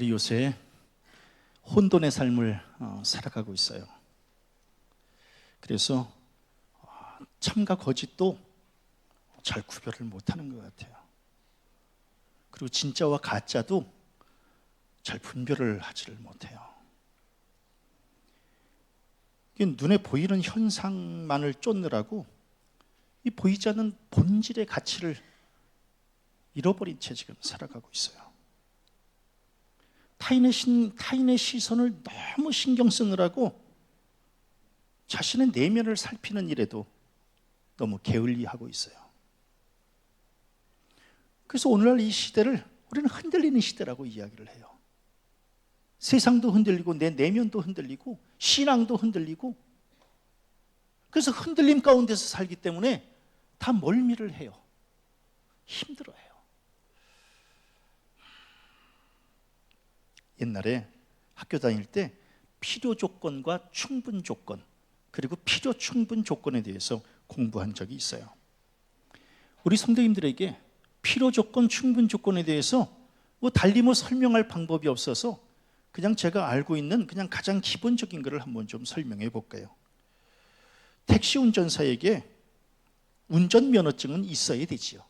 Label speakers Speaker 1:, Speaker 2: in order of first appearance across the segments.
Speaker 1: 우리 요새 혼돈의 삶을 살아가고 있어요. 그래서 참과 거짓도 잘 구별을 못하는 것 같아요. 그리고 진짜와 가짜도 잘 분별을 하지를 못해요. 눈에 보이는 현상만을 쫓느라고 이 보이지 않는 본질의 가치를 잃어버린 채 지금 살아가고 있어요. 타인의 시선을 너무 신경 쓰느라고 자신의 내면을 살피는 일에도 너무 게을리하고 있어요. 그래서 오늘날 이 시대를 우리는 흔들리는 시대라고 이야기를 해요. 세상도 흔들리고 내 내면도 흔들리고 신앙도 흔들리고, 그래서 흔들림 가운데서 살기 때문에 다 멀미를 해요. 힘들어해요. 옛날에 학교 다닐 때 필요 조건과 충분 조건, 그리고 필요 충분 조건에 대해서 공부한 적이 있어요. 우리 성도님들에게 필요 조건, 충분 조건에 대해서 달리 설명할 방법이 없어서 그냥 제가 알고 있는 그냥 가장 기본적인 것을 한번 좀 설명해 볼까요? 택시 운전사에게 운전면허증은 있어야 되지요.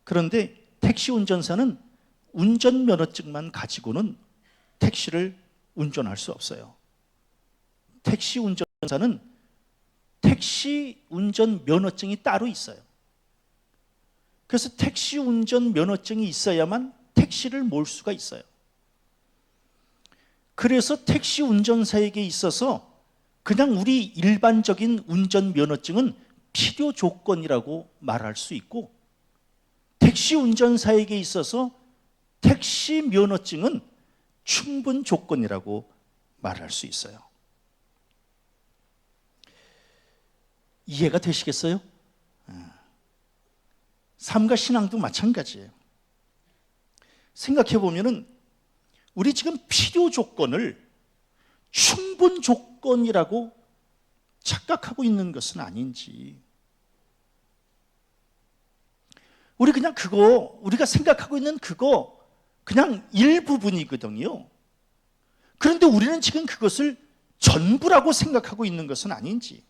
Speaker 1: 그런데 택시 운전사는 운전면허증만 가지고는 택시를 운전할 수 없어요. 택시 운전사는 택시 운전면허증이 따로 있어요. 그래서 택시 운전면허증이 있어야만 택시를 몰 수가 있어요. 그래서 택시 운전사에게 있어서 그냥 우리 일반적인 운전면허증은 필요 조건이라고 말할 수 있고, 택시 운전사에게 있어서 택시 면허증은 충분 조건이라고 말할 수 있어요. 이해가 되시겠어요? 삶과 신앙도 마찬가지예요. 생각해 보면은 우리 지금 필요 조건을 충분 조건이라고 착각하고 있는 것은 아닌지, 우리 그냥 우리가 생각하고 있는 그거 그냥 일부분이거든요. 그런데 우리는 지금 그것을 전부라고 생각하고 있는 것은 아닌지,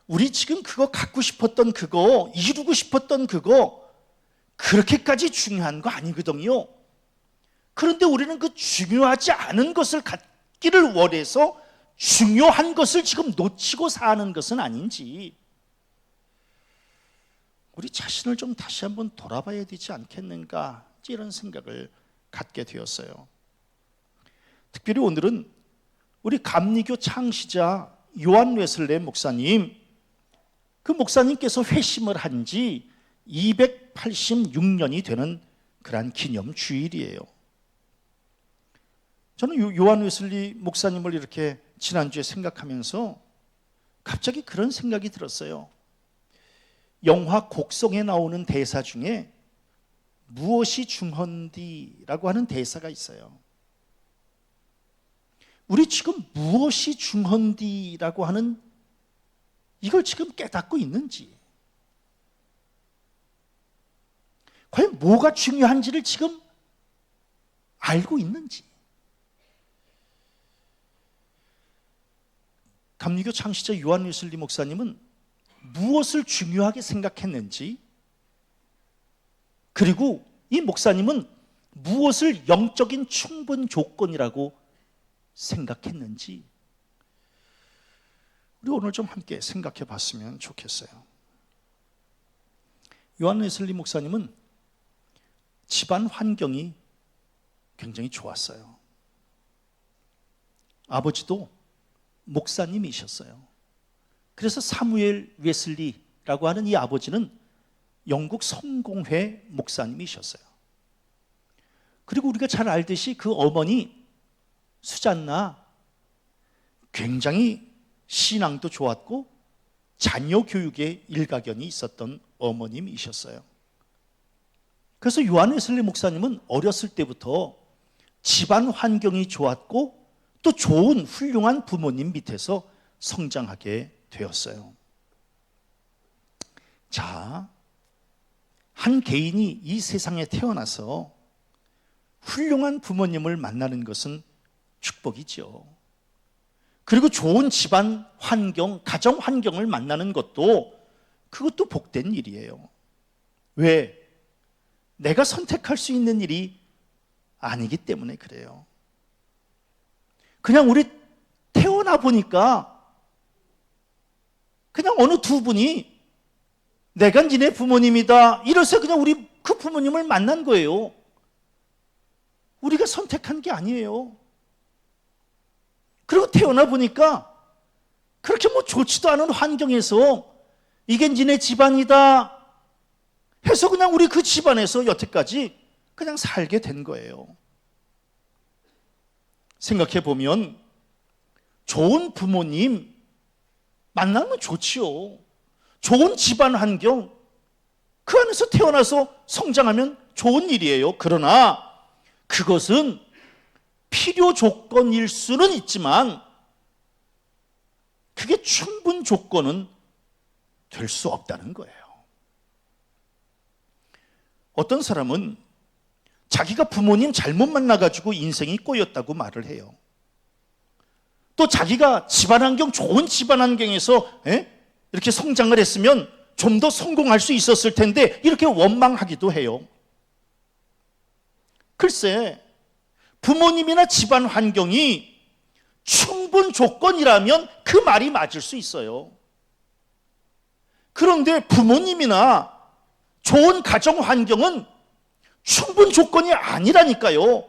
Speaker 1: 우리 지금 그거 갖고 싶었던 그거, 이루고 싶었던 그거 그렇게까지 중요한 거 아니거든요. 그런데 우리는 그 중요하지 않은 것을 갖기를 원해서 중요한 것을 지금 놓치고 사는 것은 아닌지, 우리 자신을 좀 다시 한번 돌아봐야 되지 않겠는가, 이런 생각을 갖게 되었어요. 특별히 오늘은 우리 감리교 창시자 요한 웨슬레 목사님, 그 목사님께서 회심을 한 지 286년이 되는 그러한 기념 주일이에요. 저는 요한 웨슬리 목사님을 이렇게 지난주에 생각하면서 갑자기 그런 생각이 들었어요. 영화 곡성에 나오는 대사 중에 무엇이 중헌디라고 하는 대사가 있어요. 우리 지금 무엇이 중헌디라고 하는 이걸 지금 깨닫고 있는지, 과연 뭐가 중요한지를 지금 알고 있는지. 감리교 창시자 요한 웨슬리 목사님은 무엇을 중요하게 생각했는지, 그리고 이 목사님은 무엇을 영적인 충분 조건이라고 생각했는지, 우리 오늘 좀 함께 생각해 봤으면 좋겠어요. 요한 웨슬리 목사님은 집안 환경이 굉장히 좋았어요. 아버지도 목사님이셨어요. 그래서 사무엘 웨슬리라고 하는 이 아버지는 영국 성공회 목사님이셨어요. 그리고 우리가 잘 알듯이 그 어머니 수잔나, 굉장히 신앙도 좋았고 자녀 교육에 일가견이 있었던 어머님이셨어요. 그래서 요한 웨슬리 목사님은 어렸을 때부터 집안 환경이 좋았고 또 좋은 훌륭한 부모님 밑에서 성장하게 되었어요. 자, 한 개인이 이 세상에 태어나서 훌륭한 부모님을 만나는 것은 축복이죠. 그리고 좋은 집안 환경, 가정 환경을 만나는 것도 그것도 복된 일이에요. 왜? 내가 선택할 수 있는 일이 아니기 때문에 그래요. 그냥 우리 태어나 보니까 그냥 어느 두 분이 내가 니네 부모님이다 이래서 그냥 우리 그 부모님을 만난 거예요. 우리가 선택한 게 아니에요. 그리고 태어나 보니까 그렇게 뭐 좋지도 않은 환경에서 이게 니네 집안이다 해서 그냥 우리 그 집안에서 여태까지 그냥 살게 된 거예요. 생각해 보면 좋은 부모님 만나면 좋지요. 좋은 집안 환경, 그 안에서 태어나서 성장하면 좋은 일이에요. 그러나 그것은 필요 조건일 수는 있지만 그게 충분 조건은 될 수 없다는 거예요. 어떤 사람은 자기가 부모님 잘못 만나가지고 인생이 꼬였다고 말을 해요. 또 자기가 집안 환경, 좋은 집안 환경에서 이렇게 성장을 했으면 좀 더 성공할 수 있었을 텐데 이렇게 원망하기도 해요. 글쎄, 부모님이나 집안 환경이 충분 조건이라면 그 말이 맞을 수 있어요. 그런데 부모님이나 좋은 가정 환경은 충분 조건이 아니라니까요.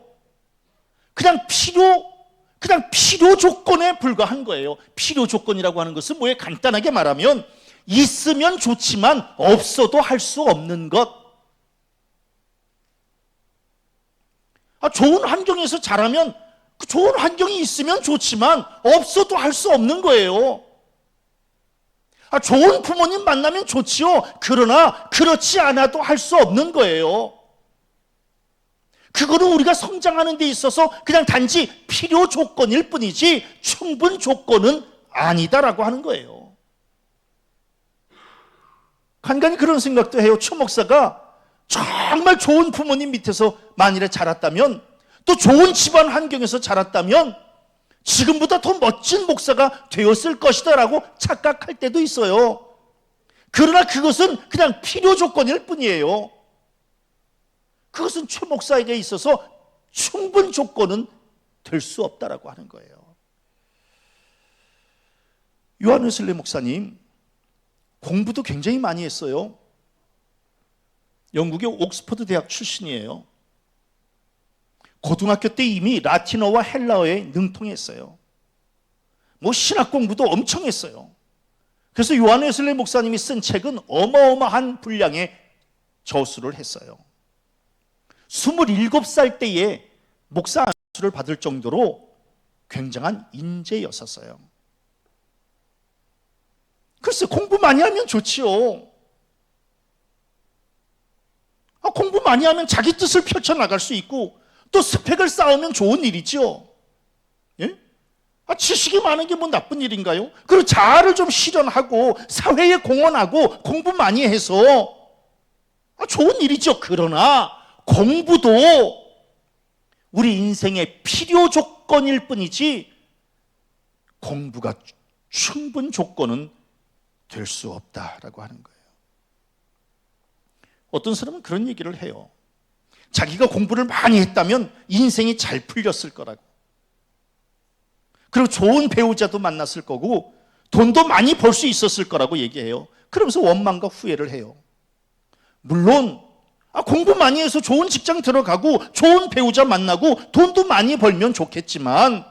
Speaker 1: 그냥 필요 조건에 불과한 거예요. 필요 조건이라고 하는 것은 뭐예요? 간단하게 말하면 있으면 좋지만 없어도 할 수 없는 것. 좋은 환경에서 자라면 그 좋은 환경이 있으면 좋지만 없어도 할 수 없는 거예요. 좋은 부모님 만나면 좋지요. 그러나 그렇지 않아도 할 수 없는 거예요. 그거는 우리가 성장하는 데 있어서 그냥 단지 필요 조건일 뿐이지 충분 조건은 아니다라고 하는 거예요. 간간히 그런 생각도 해요. 최 목사가 정말 좋은 부모님 밑에서 만일에 자랐다면, 또 좋은 집안 환경에서 자랐다면 지금보다 더 멋진 목사가 되었을 것이다 라고 착각할 때도 있어요. 그러나 그것은 그냥 필요 조건일 뿐이에요. 그것은 최 목사에게 있어서 충분 조건은 될 수 없다라고 하는 거예요. 요한 웨슬리 목사님 공부도 굉장히 많이 했어요. 영국의 옥스퍼드 대학 출신이에요. 고등학교 때 이미 라틴어와 헬라어에 능통했어요. 신학 공부도 엄청 했어요. 그래서 요한 웨슬리 목사님이 쓴 책은 어마어마한 분량의 저수를 했어요. 27살 때에 목사 안수를 받을 정도로 굉장한 인재였었어요. 글쎄, 공부 많이 하면 좋지요. 공부 많이 하면 자기 뜻을 펼쳐나갈 수 있고 또 스펙을 쌓으면 좋은 일이죠. 예? 지식이 많은 게 뭐 나쁜 일인가요? 그리고 자아를 좀 실현하고 사회에 공헌하고 공부 많이 해서 좋은 일이죠. 그러나 공부도 우리 인생의 필요 조건일 뿐이지 공부가 충분 조건은 될 수 없다라고 하는 거예요. 어떤 사람은 그런 얘기를 해요. 자기가 공부를 많이 했다면 인생이 잘 풀렸을 거라고. 그리고 좋은 배우자도 만났을 거고 돈도 많이 벌 수 있었을 거라고 얘기해요. 그러면서 원망과 후회를 해요. 물론 공부 많이 해서 좋은 직장 들어가고 좋은 배우자 만나고 돈도 많이 벌면 좋겠지만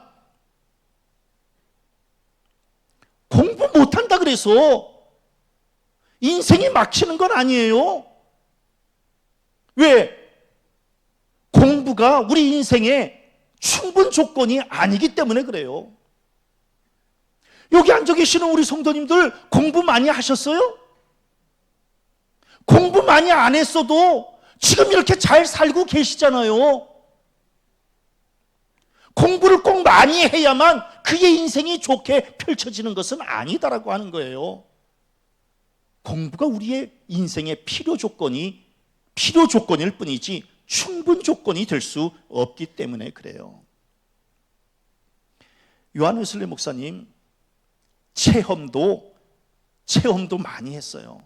Speaker 1: 공부 못한다 그래서 인생이 막히는 건 아니에요. 왜? 공부가 우리 인생의 충분 조건이 아니기 때문에 그래요. 여기 앉아 계시는 우리 성도님들 공부 많이 하셨어요? 공부 많이 안 했어도 지금 이렇게 잘 살고 계시잖아요. 공부를 꼭 많이 해야만 그의 인생이 좋게 펼쳐지는 것은 아니다라고 하는 거예요. 공부가 우리의 인생의 필요 조건이 필요 조건일 뿐이지 충분 조건이 될 수 없기 때문에 그래요. 요한 웨슬리 목사님 체험도 많이 했어요.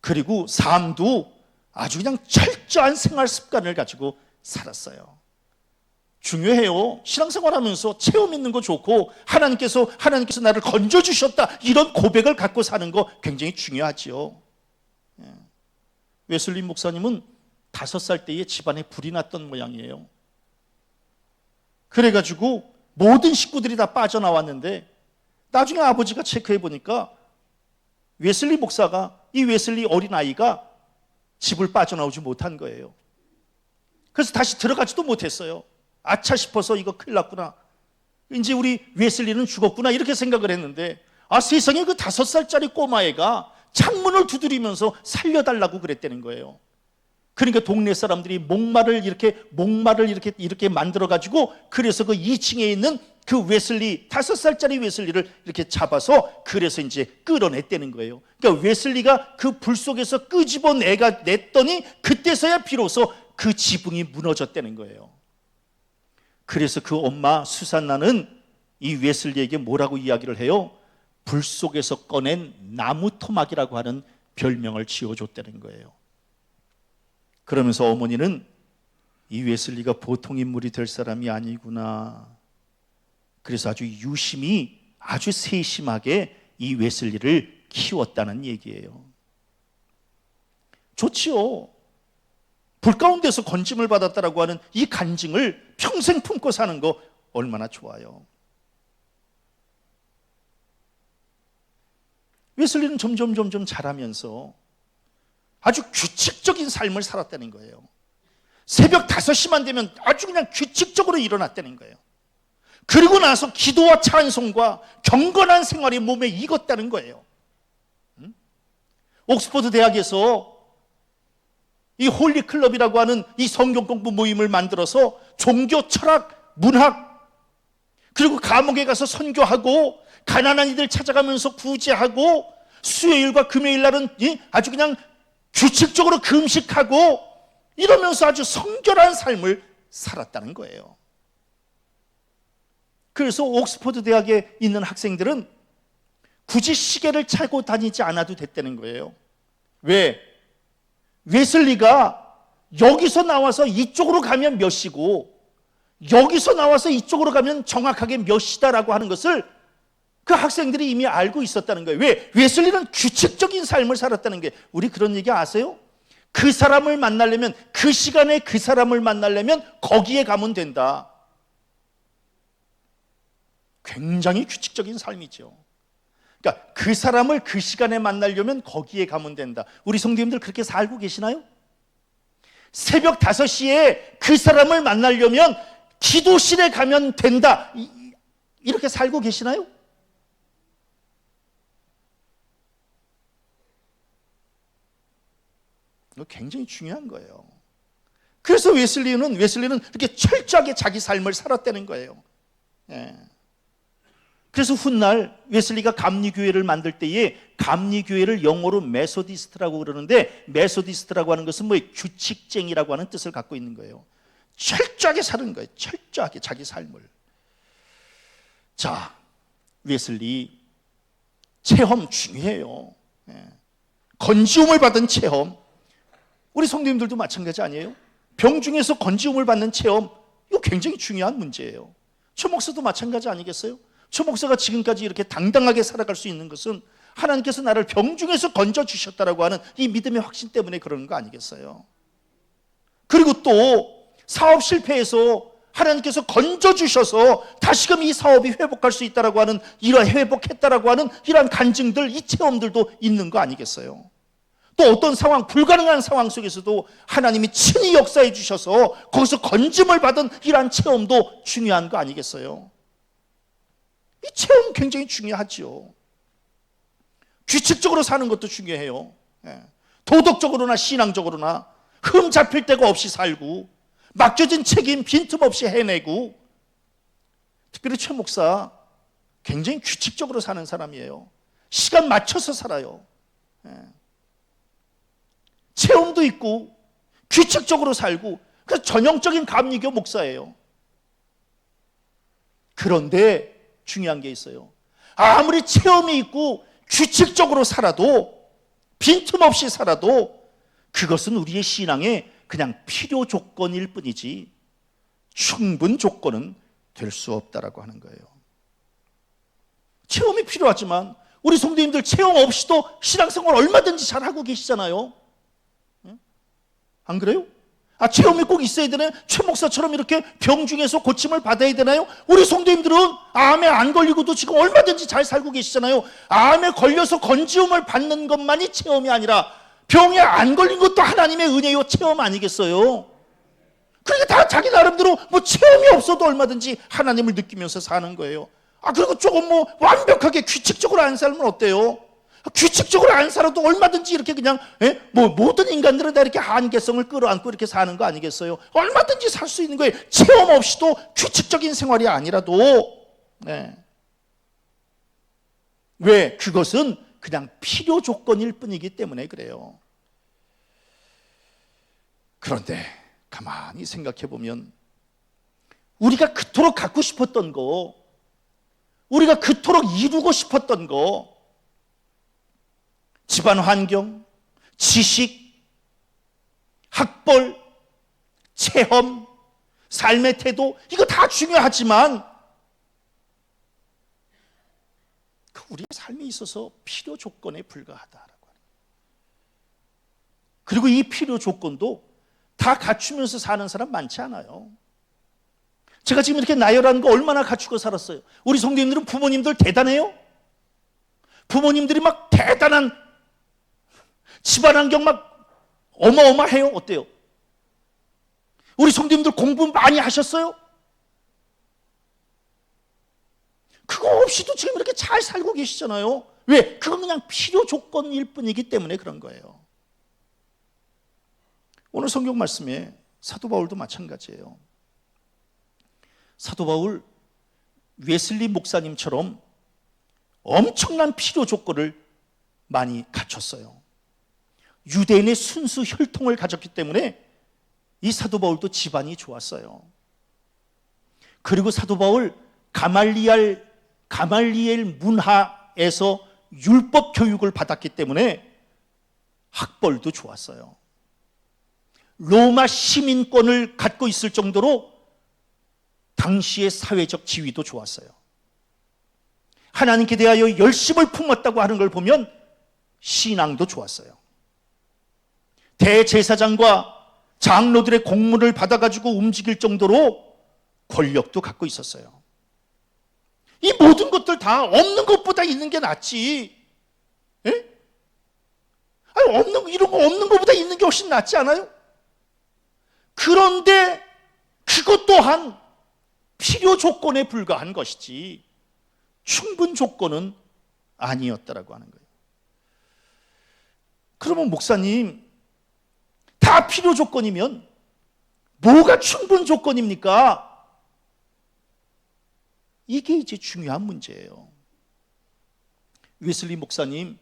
Speaker 1: 그리고 삶도 아주 그냥 철저한 생활 습관을 가지고 살았어요. 중요해요. 신앙생활하면서 체험 있는 거 좋고 하나님께서 나를 건져주셨다 이런 고백을 갖고 사는 거 굉장히 중요하지요. 웨슬리 목사님은 5살 때에 집안에 불이 났던 모양이에요. 그래가지고 모든 식구들이 다 빠져나왔는데 나중에 아버지가 체크해 보니까 웨슬리 목사가 이 웨슬리 어린아이가 집을 빠져나오지 못한 거예요. 그래서 다시 들어가지도 못했어요. 아차 싶어서 이거 큰일 났구나. 이제 우리 웨슬리는 죽었구나 이렇게 생각을 했는데 세상에 그 5살짜리 꼬마애가 창문을 두드리면서 살려달라고 그랬다는 거예요. 그러니까 동네 사람들이 목마를 이렇게 만들어가지고 그래서 그 2층에 있는 그 웨슬리 5살짜리 웨슬리를 이렇게 잡아서 그래서 이제 끌어냈다는 거예요. 그러니까 웨슬리가 그 불 속에서 냈더니 그때서야 비로소 그 지붕이 무너졌다는 거예요. 그래서 그 엄마 수산나는 이 웨슬리에게 뭐라고 이야기를 해요? 불 속에서 꺼낸 나무 토막이라고 하는 별명을 지어줬다는 거예요. 그러면서 어머니는 이 웨슬리가 보통 인물이 될 사람이 아니구나. 그래서 아주 유심히 아주 세심하게 이 웨슬리를 키웠다는 얘기예요. 좋지요. 불 가운데서 건짐을 받았다라고 하는 이 간증을 평생 품고 사는 거 얼마나 좋아요. 웨슬리는 점점 자라면서 아주 규칙적인 삶을 살았다는 거예요. 새벽 5시만 되면 아주 그냥 규칙적으로 일어났다는 거예요. 그리고 나서 기도와 찬송과 경건한 생활이 몸에 익었다는 거예요. 옥스퍼드 대학에서 이 홀리 클럽이라고 하는 이 성경 공부 모임을 만들어서 종교, 철학, 문학 그리고 감옥에 가서 선교하고 가난한 이들 찾아가면서 구제하고 수요일과 금요일 날은 아주 그냥 규칙적으로 금식하고 이러면서 아주 성결한 삶을 살았다는 거예요. 그래서 옥스퍼드 대학에 있는 학생들은 굳이 시계를 차고 다니지 않아도 됐다는 거예요. 왜? 웨슬리가 여기서 나와서 이쪽으로 가면 몇 시고 여기서 나와서 이쪽으로 가면 정확하게 몇 시다라고 하는 것을 그 학생들이 이미 알고 있었다는 거예요. 왜? 웨슬리는 규칙적인 삶을 살았다는 게, 우리 그런 얘기 아세요? 그 사람을 만나려면, 그 시간에 그 사람을 만나려면 거기에 가면 된다. 굉장히 규칙적인 삶이죠. 그러니까 그 사람을 그 시간에 만나려면 거기에 가면 된다. 우리 성도님들 그렇게 살고 계시나요? 새벽 5시에 그 사람을 만나려면 기도실에 가면 된다. 이렇게 살고 계시나요? 이거 굉장히 중요한 거예요. 그래서 웨슬리는 이렇게 철저하게 자기 삶을 살았다는 거예요. 예. 그래서 훗날 웨슬리가 감리교회를 만들 때에 감리교회를 영어로 메소디스트라고 그러는데, 메소디스트라고 하는 것은 규칙쟁이라고 하는 뜻을 갖고 있는 거예요. 철저하게 사는 거예요. 철저하게 자기 삶을. 자, 웨슬리 체험 중요해요. 예. 건지움을 받은 체험. 우리 성도님들도 마찬가지 아니에요? 병중에서 건지움을 받는 체험, 이거 굉장히 중요한 문제예요. 최 목사도 마찬가지 아니겠어요? 최 목사가 지금까지 이렇게 당당하게 살아갈 수 있는 것은 하나님께서 나를 병중에서 건져주셨다라고 하는 이 믿음의 확신 때문에 그러는 거 아니겠어요? 그리고 또 사업 실패해서 하나님께서 건져주셔서 다시금 이 사업이 회복할 수 있다라고 하는, 이러한 회복했다라고 하는 이러한 간증들, 이 체험들도 있는 거 아니겠어요? 또 어떤 상황, 불가능한 상황 속에서도 하나님이 친히 역사해 주셔서 거기서 건짐을 받은 이러한 체험도 중요한 거 아니겠어요? 이 체험 굉장히 중요하죠. 규칙적으로 사는 것도 중요해요. 도덕적으로나 신앙적으로나 흠 잡힐 데가 없이 살고, 맡겨진 책임 빈틈없이 해내고. 특별히 최 목사 굉장히 규칙적으로 사는 사람이에요. 시간 맞춰서 살아요. 체험도 있고 규칙적으로 살고, 그래서 전형적인 감리교 목사예요. 그런데 중요한 게 있어요. 아무리 체험이 있고 규칙적으로 살아도, 빈틈없이 살아도 그것은 우리의 신앙의 그냥 필요 조건일 뿐이지 충분 조건은 될 수 없다라고 하는 거예요. 체험이 필요하지만 우리 성도님들 체험 없이도 신앙생활 얼마든지 잘하고 계시잖아요. 안 그래요? 체험이 꼭 있어야 되나요? 최 목사처럼 이렇게 병중에서 고침을 받아야 되나요? 우리 성도님들은 암에 안 걸리고도 지금 얼마든지 잘 살고 계시잖아요. 암에 걸려서 건지움을 받는 것만이 체험이 아니라 병에 안 걸린 것도 하나님의 은혜요, 체험 아니겠어요? 그러니까 다 자기 나름대로 체험이 없어도 얼마든지 하나님을 느끼면서 사는 거예요. 그리고 조금 완벽하게 규칙적으로 안 살면 어때요? 규칙적으로 안 살아도 얼마든지 이렇게 그냥 모든 인간들은 다 이렇게 한계성을 끌어안고 이렇게 사는 거 아니겠어요? 얼마든지 살 수 있는 거예요. 체험 없이도 규칙적인 생활이 아니라도. 왜? 그것은 그냥 필요 조건일 뿐이기 때문에 그래요. 그런데 가만히 생각해 보면 우리가 그토록 갖고 싶었던 거, 우리가 그토록 이루고 싶었던 거, 집안 환경, 지식, 학벌, 체험, 삶의 태도, 이거 다 중요하지만 우리의 삶에 있어서 필요 조건에 불과하다라고 하는 거예요. 그리고 이 필요 조건도 다 갖추면서 사는 사람 많지 않아요. 제가 지금 이렇게 나열하는 거 얼마나 갖추고 살았어요. 우리 성도님들은 부모님들 대단해요. 부모님들이 막 대단한 집안 환경 막 어마어마해요. 어때요? 우리 성도님들 공부 많이 하셨어요? 그거 없이도 지금 이렇게 잘 살고 계시잖아요. 왜? 그건 그냥 필요 조건일 뿐이기 때문에 그런 거예요. 오늘 성경 말씀에 사도 바울도 마찬가지예요. 사도 바울 웨슬리 목사님처럼 엄청난 필요 조건을 많이 갖췄어요. 유대인의 순수 혈통을 가졌기 때문에 이 사도 바울도 집안이 좋았어요. 그리고 사도 바울 가말리엘 문화에서 율법 교육을 받았기 때문에 학벌도 좋았어요. 로마 시민권을 갖고 있을 정도로 당시의 사회적 지위도 좋았어요. 하나님께 대하여 열심을 품었다고 하는 걸 보면 신앙도 좋았어요. 대제사장과 장로들의 공문을 받아가지고 움직일 정도로 권력도 갖고 있었어요. 이 모든 것들 다 없는 것보다 있는 게 낫지. 이런 거 없는 것보다 있는 게 훨씬 낫지 않아요? 그런데 그것 또한 필요 조건에 불과한 것이지 충분 조건은 아니었다라고 하는 거예요. 그러면 목사님, 다 필요 조건이면 뭐가 충분 조건입니까? 이게 이제 중요한 문제예요. 웨슬리 목사님,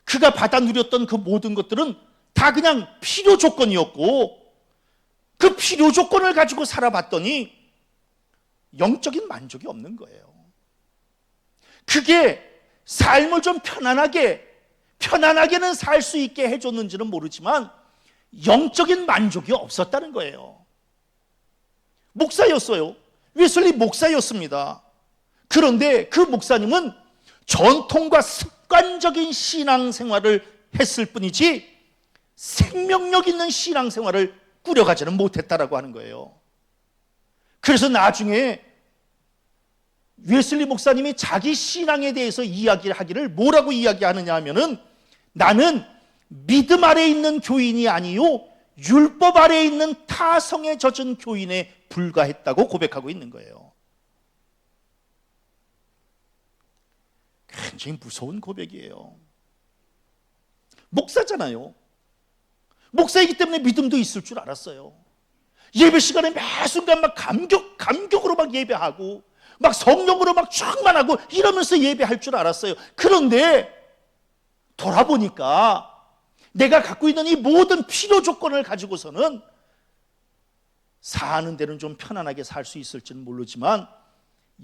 Speaker 1: 그가 받아 누렸던 그 모든 것들은 다 그냥 필요 조건이었고, 그 필요 조건을 가지고 살아봤더니 영적인 만족이 없는 거예요. 그게 삶을 좀 편안하게는 살 수 있게 해줬는지는 모르지만 영적인 만족이 없었다는 거예요. 목사였어요. 웨슬리 목사였습니다. 그런데 그 목사님은 전통과 습관적인 신앙생활을 했을 뿐이지 생명력 있는 신앙생활을 꾸려가지는 못했다라고 하는 거예요. 그래서 나중에 웨슬리 목사님이 자기 신앙에 대해서 이야기하기를 뭐라고 이야기하느냐 하면은, 나는 믿음 아래에 있는 교인이 아니요 율법 아래에 있는 타성에 젖은 교인에 불과했다고 고백하고 있는 거예요. 굉장히 무서운 고백이에요. 목사잖아요. 목사이기 때문에 믿음도 있을 줄 알았어요. 예배 시간에 매 순간 막 감격으로 막 예배하고 막 성령으로 막 충만하고 이러면서 예배할 줄 알았어요. 그런데 돌아보니까 내가 갖고 있는 이 모든 필요 조건을 가지고서는 사는 데는 좀 편안하게 살 수 있을지는 모르지만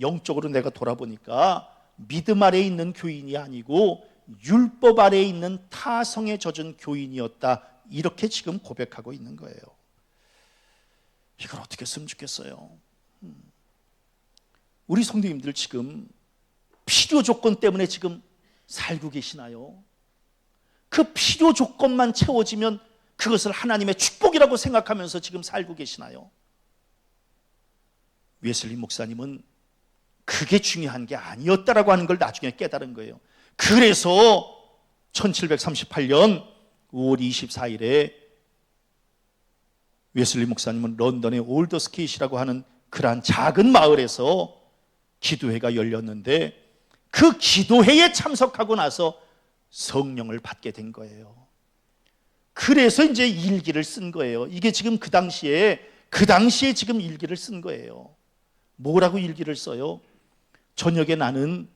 Speaker 1: 영적으로 내가 돌아보니까 믿음 아래에 있는 교인이 아니고 율법 아래에 있는 타성에 젖은 교인이었다, 이렇게 지금 고백하고 있는 거예요. 이걸 어떻게 했으면 좋겠어요? 우리 성도님들 지금 필요 조건 때문에 지금 살고 계시나요? 그 필요 조건만 채워지면 그것을 하나님의 축복이라고 생각하면서 지금 살고 계시나요? 웨슬리 목사님은 그게 중요한 게 아니었다라고 하는 걸 나중에 깨달은 거예요. 그래서 1738년 5월 24일에 웨슬리 목사님은 런던의 올더스케이시라고 하는 그러한 작은 마을에서 기도회가 열렸는데 그 기도회에 참석하고 나서 성령을 받게 된 거예요. 그래서 이제 일기를 쓴 거예요. 이게 지금 그 당시에 지금 일기를 쓴 거예요. 뭐라고 일기를 써요? 저녁에 나는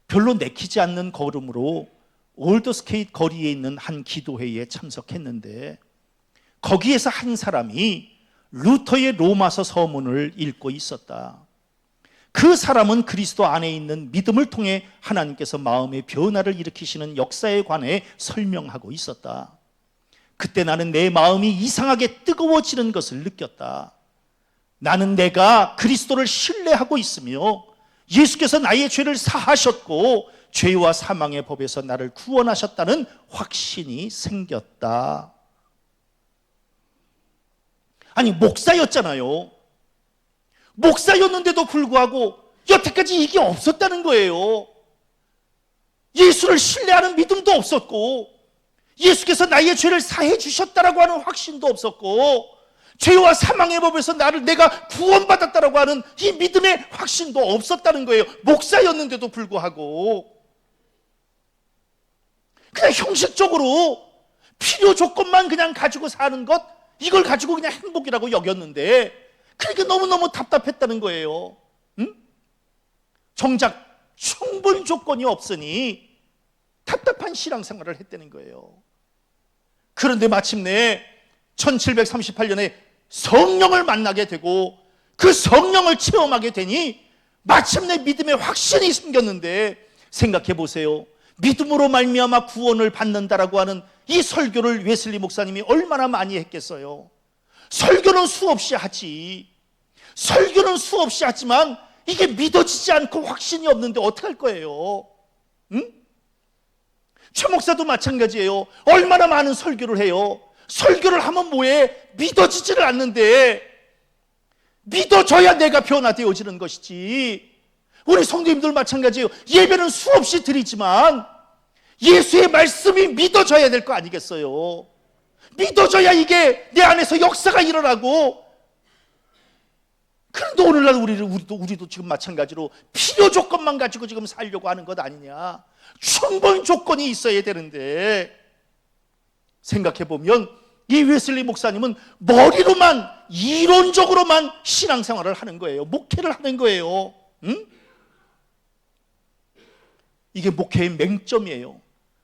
Speaker 1: 별로 내키지 않는 걸음으로 올더스케이트 거리에 있는 한 기도회에 참석했는데 거기에서 한 사람이 루터의 로마서 서문을 읽고 있었다. 그 사람은 그리스도 안에 있는 믿음을 통해 하나님께서 마음의 변화를 일으키시는 역사에 관해 설명하고 있었다. 그때 나는 내 마음이 이상하게 뜨거워지는 것을 느꼈다. 나는 내가 그리스도를 신뢰하고 있으며 예수께서 나의 죄를 사하셨고 죄와 사망의 법에서 나를 구원하셨다는 확신이 생겼다. 아니, 목사였잖아요. 목사였는데도 불구하고 여태까지 이게 없었다는 거예요. 예수를 신뢰하는 믿음도 없었고 예수께서 나의 죄를 사해 주셨다라고 하는 확신도 없었고 죄와 사망의 법에서 내가 구원받았다라고 하는 이 믿음의 확신도 없었다는 거예요. 목사였는데도 불구하고 그냥 형식적으로 필요 조건만 그냥 가지고 사는 것, 이걸 가지고 그냥 행복이라고 여겼는데 그러니까 너무너무 답답했다는 거예요. 응? 정작 충분 조건이 없으니 답답한 신앙생활을 했다는 거예요. 그런데 마침내 1738년에 성령을 만나게 되고 그 성령을 체험하게 되니 마침내 믿음의 확신이 생겼는데, 생각해 보세요. 믿음으로 말미암아 구원을 받는다라고 하는 이 설교를 웨슬리 목사님이 얼마나 많이 했겠어요. 설교는 수없이 하지. 설교는 수없이 하지만 이게 믿어지지 않고 확신이 없는데 어떡할 거예요? 응? 최 목사도 마찬가지예요. 얼마나 많은 설교를 해요. 설교를 하면 뭐해? 믿어지지를 않는데 믿어져야 내가 변화되어지는 것이지. 우리 성도님들 마찬가지예요. 예배는 수없이 드리지만 예수의 말씀이 믿어져야 될 거 아니겠어요? 믿어져야 이게 내 안에서 역사가 일어나고. 그런데 오늘날 우리도 지금 마찬가지로 필요 조건만 가지고 지금 살려고 하는 것 아니냐. 충분 조건이 있어야 되는데, 생각해보면 이 웨슬리 목사님은 머리로만, 이론적으로만 신앙생활을 하는 거예요. 목회를 하는 거예요. 응? 이게 목회의 맹점이에요.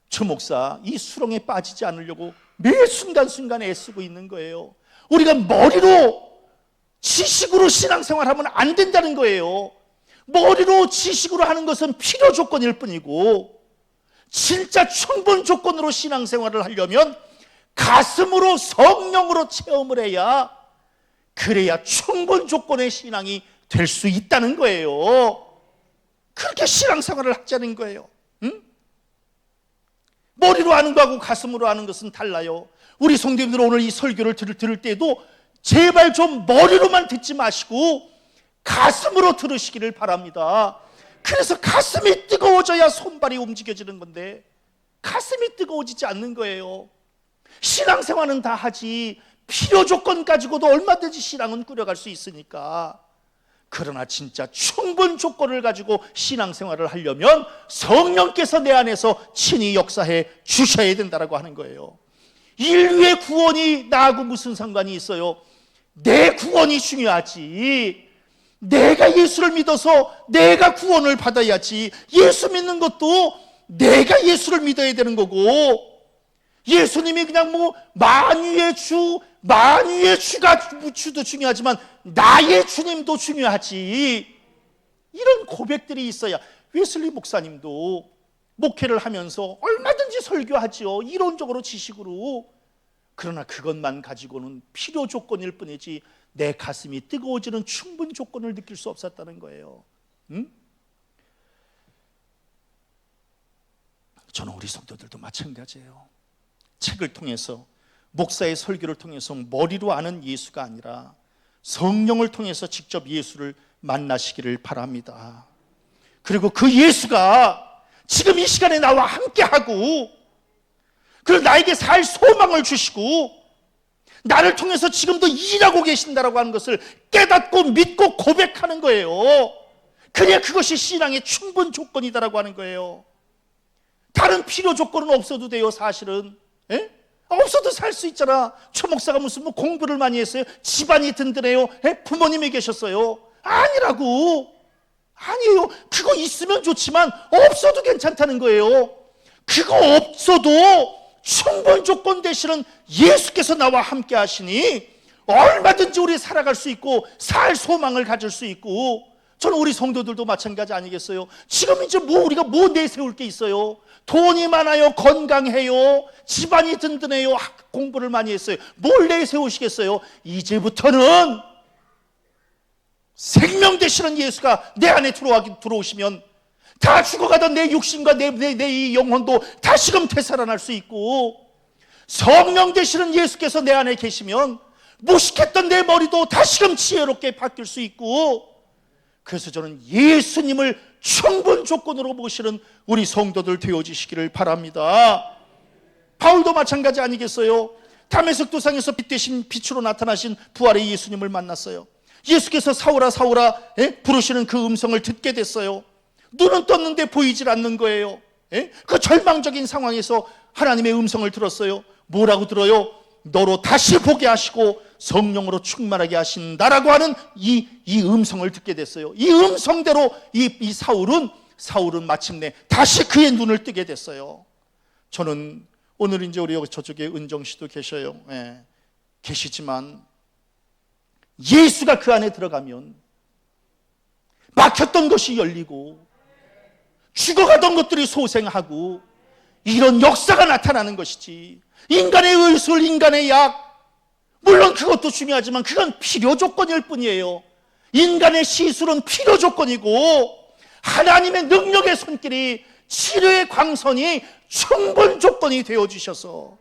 Speaker 1: 저 목사 이 수렁에 빠지지 않으려고 매 순간순간 애쓰고 있는 거예요. 우리가 머리로 지식으로 신앙생활하면 안 된다는 거예요. 머리로 지식으로 하는 것은 필요 조건일 뿐이고 진짜 충분 조건으로 신앙생활을 하려면 가슴으로 성령으로 체험을 해야, 그래야 충분 조건의 신앙이 될 수 있다는 거예요. 그렇게 신앙생활을 하자는 거예요. 응? 머리로 하는 거하고 가슴으로 하는 것은 달라요. 우리 성도님들 오늘 이 설교를 들을 때에도 제발 좀 머리로만 듣지 마시고 가슴으로 들으시기를 바랍니다. 그래서 가슴이 뜨거워져야 손발이 움직여지는 건데 가슴이 뜨거워지지 않는 거예요. 신앙생활은 다 하지 필요 조건 가지고도 얼마든지 신앙은 꾸려갈 수 있으니까. 그러나 진짜 충분 조건을 가지고 신앙생활을 하려면 성령께서 내 안에서 친히 역사해 주셔야 된다고 하는 거예요. 인류의 구원이 나하고 무슨 상관이 있어요? 내 구원이 중요하지. 내가 예수를 믿어서 내가 구원을 받아야지. 예수 믿는 것도 내가 예수를 믿어야 되는 거고, 예수님이 그냥 뭐 만유의 주, 만유의 주도 중요하지만 나의 주님도 중요하지. 이런 고백들이 있어야. 웨슬리 목사님도 목회를 하면서 얼마든지 설교하죠. 이론적으로 지식으로. 그러나 그것만 가지고는 필요 조건일 뿐이지 내 가슴이 뜨거워지는 충분 조건을 느낄 수 없었다는 거예요. 응? 저는 우리 성도들도 마찬가지예요. 책을 통해서, 목사의 설교를 통해서 머리로 아는 예수가 아니라 성령을 통해서 직접 예수를 만나시기를 바랍니다. 그리고 그 예수가 지금 이 시간에 나와 함께하고, 그리고 나에게 살 소망을 주시고 나를 통해서 지금도 일하고 계신다라고 하는 것을 깨닫고 믿고 고백하는 거예요. 그냥 그것이 신앙의 충분 조건이다라고 하는 거예요. 다른 필요 조건은 없어도 돼요. 사실은. 에? 없어도 살 수 있잖아. 최 목사가 무슨 뭐 공부를 많이 했어요? 집안이 든든해요? 에? 부모님이 계셨어요? 아니라고. 아니에요. 그거 있으면 좋지만 없어도 괜찮다는 거예요. 그거 없어도 충분 조건 되시는 예수께서 나와 함께 하시니 얼마든지 우리 살아갈 수 있고 살 소망을 가질 수 있고, 저는 우리 성도들도 마찬가지 아니겠어요? 지금 이제 우리가 뭐 내세울 게 있어요? 돈이 많아요? 건강해요? 집안이 든든해요? 공부를 많이 했어요? 뭘 내세우시겠어요? 이제부터는 생명 되시는 예수가 내 안에 들어오시면 다 죽어가던 내 육신과 내 이 영혼도 다시금 되살아날 수 있고, 성령 되시는 예수께서 내 안에 계시면 무식했던 내 머리도 다시금 지혜롭게 바뀔 수 있고, 그래서 저는 예수님을 충분 조건으로 보시는 우리 성도들 되어지시기를 바랍니다. 바울도 마찬가지 아니겠어요? 다메섹 도상에서 빛 대신 빛으로 나타나신 부활의 예수님을 만났어요. 예수께서 사울아 사울아 부르시는 그 음성을 듣게 됐어요. 눈은 떴는데 보이질 않는 거예요. 그 절망적인 상황에서 하나님의 음성을 들었어요. 뭐라고 들어요? 너로 다시 보게 하시고 성령으로 충만하게 하신다라고 하는 이 음성을 듣게 됐어요. 이 음성대로 이 사울은 마침내 다시 그의 눈을 뜨게 됐어요. 저는 오늘 이제 우리 저쪽에 은정 씨도 계셔요. 계시지만 예수가 그 안에 들어가면 막혔던 것이 열리고 죽어가던 것들이 소생하고 이런 역사가 나타나는 것이지, 인간의 의술, 인간의 약, 물론 그것도 중요하지만 그건 필요 조건일 뿐이에요. 인간의 시술은 필요 조건이고 하나님의 능력의 손길이, 치료의 광선이 충분 조건이 되어주셔서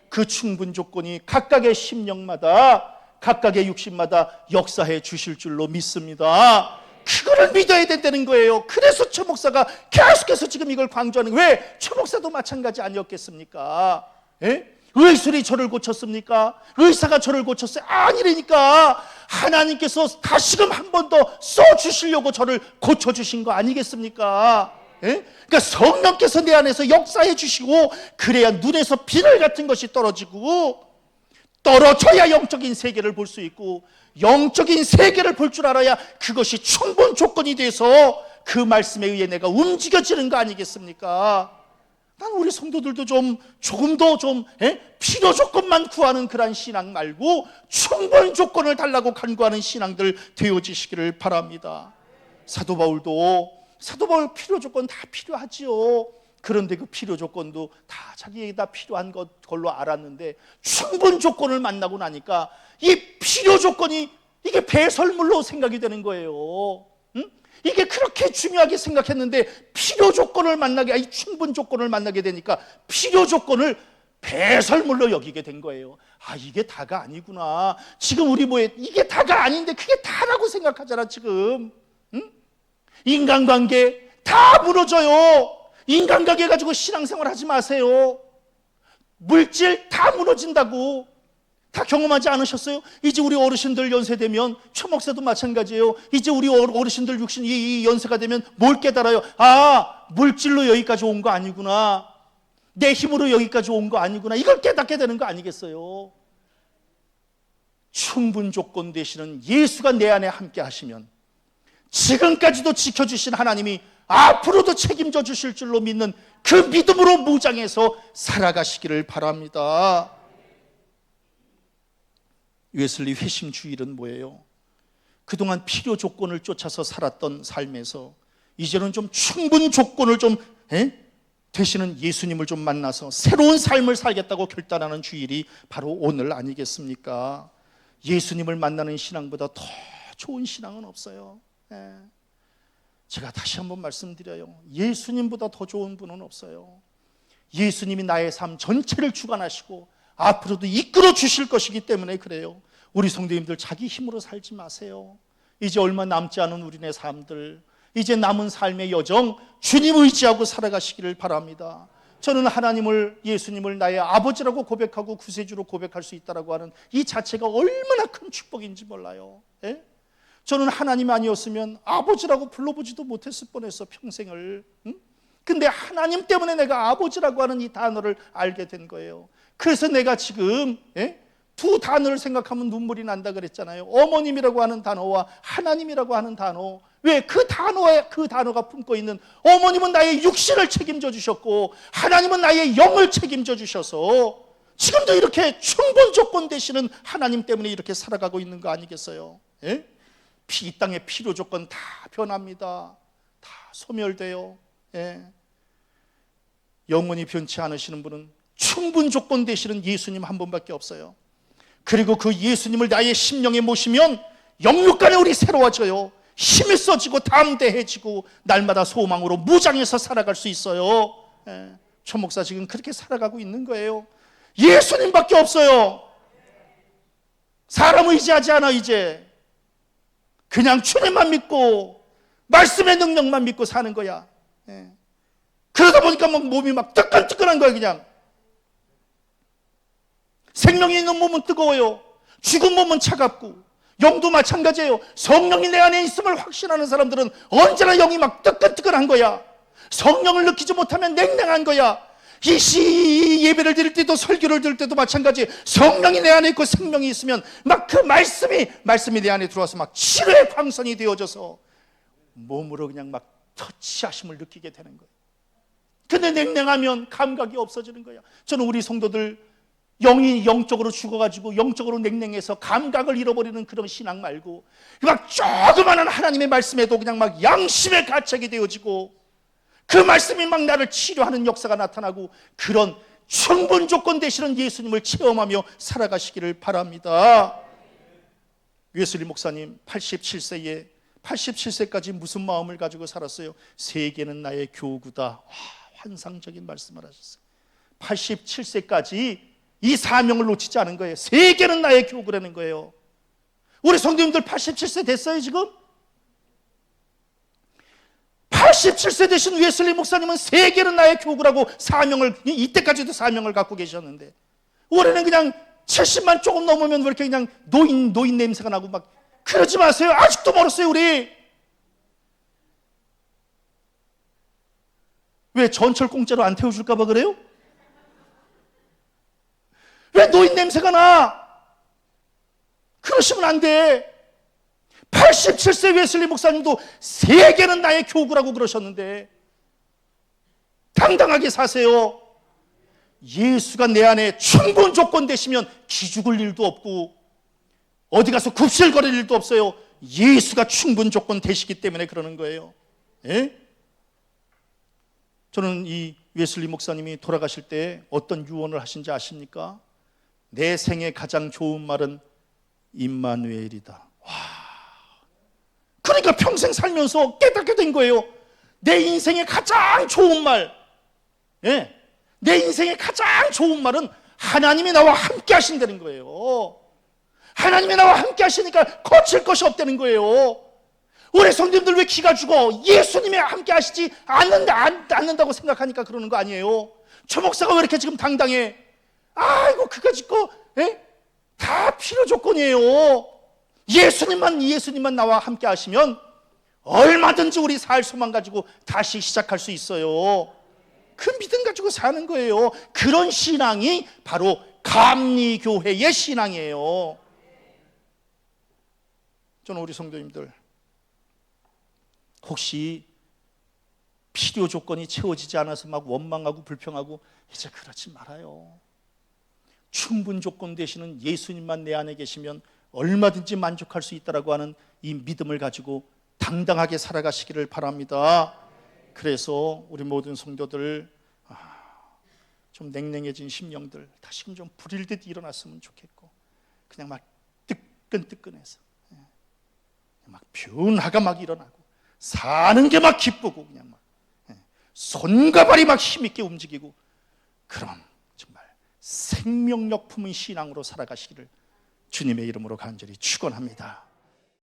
Speaker 1: 그 충분 조건이 각각의 심령마다, 각각의 육신마다 역사해 주실 줄로 믿습니다. 그거를 믿어야 된다는 거예요. 그래서 최 목사가 계속해서 지금 이걸 강조하는 거예요. 왜? 최 목사도 마찬가지 아니었겠습니까? 의술이 저를 고쳤습니까? 의사가 저를 고쳤어요? 아니라니까. 하나님께서 다시금 한 번 더 써주시려고 저를 고쳐주신 거 아니겠습니까? 그러니까 성령께서 내 안에서 역사해 주시고, 그래야 눈에서 비늘 같은 것이 떨어져야 영적인 세계를 볼 수 있고, 영적인 세계를 볼 줄 알아야 그것이 충분 조건이 돼서 그 말씀에 의해 내가 움직여지는 거 아니겠습니까? 난 우리 성도들도 조금 더 필요 조건만 구하는 그런 신앙 말고 충분 조건을 달라고 간구하는 신앙들 되어지시기를 바랍니다. 사도 바울 필요 조건 다 필요하지요. 그런데 그 필요 조건도 다 자기에게 다 필요한 걸로 알았는데 충분 조건을 만나고 나니까 이 필요 조건이 이게 배설물로 생각이 되는 거예요. 이게 그렇게 중요하게 생각했는데 필요 조건을 이 충분 조건을 만나게 되니까 필요 조건을 배설물로 여기게 된 거예요. 아, 이게 다가 아니구나. 지금 우리 이게 다가 아닌데 그게 다라고 생각하잖아 지금. 인간관계 다 무너져요. 인간관계 가지고 신앙생활 하지 마세요. 물질 다 무너진다고. 다 경험하지 않으셨어요? 이제 우리 어르신들 연세 되면, 최 목사도 마찬가지예요. 이제 우리 어르신들 이 연세가 되면 뭘 깨달아요? 아, 물질로 여기까지 온 거 아니구나. 내 힘으로 여기까지 온 거 아니구나. 이걸 깨닫게 되는 거 아니겠어요? 충분 조건 되시는 예수가 내 안에 함께 하시면, 지금까지도 지켜주신 하나님이 앞으로도 책임져 주실 줄로 믿는 그 믿음으로 무장해서 살아가시기를 바랍니다. 웨슬리 회심 주일은 뭐예요? 그동안 필요 조건을 쫓아서 살았던 삶에서 이제는 좀 충분 조건을 좀 되시는 예수님을 좀 만나서 새로운 삶을 살겠다고 결단하는 주일이 바로 오늘 아니겠습니까? 예수님을 만나는 신앙보다 더 좋은 신앙은 없어요. 제가 다시 한번 말씀드려요. 예수님보다 더 좋은 분은 없어요. 예수님이 나의 삶 전체를 주관하시고 앞으로도 이끌어 주실 것이기 때문에 그래요. 우리 성도님들 자기 힘으로 살지 마세요. 이제 얼마 남지 않은 우리네 삶들, 이제 남은 삶의 여정 주님 의지하고 살아가시기를 바랍니다. 저는 하나님을, 예수님을 나의 아버지라고 고백하고 구세주로 고백할 수 있다고 하는 이 자체가 얼마나 큰 축복인지 몰라요. 저는 하나님이 아니었으면 아버지라고 불러보지도 못했을 뻔했어, 평생을. 근데 하나님 때문에 내가 아버지라고 하는 이 단어를 알게 된 거예요. 그래서 내가 지금 두 단어를 생각하면 눈물이 난다 그랬잖아요. 어머님이라고 하는 단어와 하나님이라고 하는 단어. 왜? 그 단어가 품고 있는, 어머님은 나의 육신을 책임져 주셨고 하나님은 나의 영을 책임져 주셔서 지금도 이렇게 충분 조건 되시는 하나님 때문에 이렇게 살아가고 있는 거 아니겠어요? 이 땅의 필요 조건 다 변합니다. 다 소멸돼요. 영원히 변치 않으시는 분은 충분 조건 되시는 예수님 한 분밖에 없어요. 그리고 그 예수님을 나의 심령에 모시면 영육간에 우리 새로워져요. 힘이 써지고 담대해지고 날마다 소망으로 무장해서 살아갈 수 있어요. 초 목사 지금 그렇게 살아가고 있는 거예요. 예수님밖에 없어요. 사람 의지하지 않아. 이제 그냥 주님만 믿고 말씀의 능력만 믿고 사는 거야. 그러다 보니까 막 몸이 막 뜨끈뜨끈한 거야. 그냥 생명이 있는 몸은 뜨거워요. 죽은 몸은 차갑고, 영도 마찬가지예요. 성령이 내 안에 있음을 확신하는 사람들은 언제나 영이 막 뜨끈뜨끈한 거야. 성령을 느끼지 못하면 냉랭한 거야. 이 예배를 드릴 때도 설교를 들을 때도 마찬가지. 성령이 내 안에 있고 생명이 있으면 막 그 말씀이 내 안에 들어와서 막 치료의 광선이 되어져서 몸으로 그냥 막 터치하심을 느끼게 되는 거예요. 근데 냉랭하면 감각이 없어지는 거야. 저는 우리 성도들 영이 영적으로 죽어가지고 영적으로 냉랭해서 감각을 잃어버리는 그런 신앙 말고, 막 조그마한 하나님의 말씀에도 그냥 막 양심의 가책이 되어지고 그 말씀이 막 나를 치료하는 역사가 나타나고, 그런 충분 조건 되시는 예수님을 체험하며 살아가시기를 바랍니다. 웨슬리 목사님 87세까지 무슨 마음을 가지고 살았어요? 세계는 나의 교구다. 환상적인 말씀을 하셨어요. 87세까지 이 사명을 놓치지 않은 거예요. 세계는 나의 교구라는 거예요. 우리 성도님들 87세 됐어요 지금? 87세 되신 웨슬리 목사님은 세계는 나의 교구라고 사명을, 이때까지도 사명을 갖고 계셨는데, 올해는 그냥 70만 조금 넘으면 왜 이렇게 그냥 노인 냄새가 나고 막, 그러지 마세요. 아직도 멀었어요 우리. 왜 전철 공짜로 안 태워줄까 봐 그래요? 왜 노인 냄새가 나? 그러시면 안 돼. 87세 웨슬리 목사님도 세계는 나의 교구라고 그러셨는데 당당하게 사세요. 예수가 내 안에 충분 조건 되시면 기죽을 일도 없고 어디 가서 굽실거릴 일도 없어요. 예수가 충분 조건 되시기 때문에 그러는 거예요. 저는 이 웨슬리 목사님이 돌아가실 때 어떤 유언을 하신지 아십니까? 내 생에 가장 좋은 말은 임마누엘이다. 그러니까 평생 살면서 깨닫게 된 거예요. 내 인생의 가장 좋은 말, 내 인생의 가장 좋은 말은 하나님이 나와 함께 하신다는 거예요. 하나님이 나와 함께 하시니까 거칠 것이 없다는 거예요. 우리 성도님들 왜 기가 죽어? 예수님이 함께 하시지 않는다고 생각하니까 그러는 거 아니에요? 조 목사가 왜 이렇게 지금 당당해? 아이고 그까짓 거 다 필요 조건이에요. 예수님만 나와 함께 하시면 얼마든지 우리 살 소망 가지고 다시 시작할 수 있어요. 그 믿음 가지고 사는 거예요. 그런 신앙이 바로 감리교회의 신앙이에요. 저는 우리 성도님들 혹시 필요 조건이 채워지지 않아서 막 원망하고 불평하고, 이제 그러지 말아요. 충분 조건 되시는 예수님만 내 안에 계시면 얼마든지 만족할 수 있다라고 하는 이 믿음을 가지고 당당하게 살아가시기를 바랍니다. 그래서 우리 모든 성도들 좀 냉랭해진 심령들 다시금 좀 불일 듯 일어났으면 좋겠고, 그냥 막 뜨끈뜨끈해서 막 변화가 막 일어나고 사는 게 막 기쁘고 그냥 막 손과 발이 막 힘있게 움직이고, 그런 정말 생명력 품은 신앙으로 살아가시기를 주님의 이름으로 간절히 축원합니다.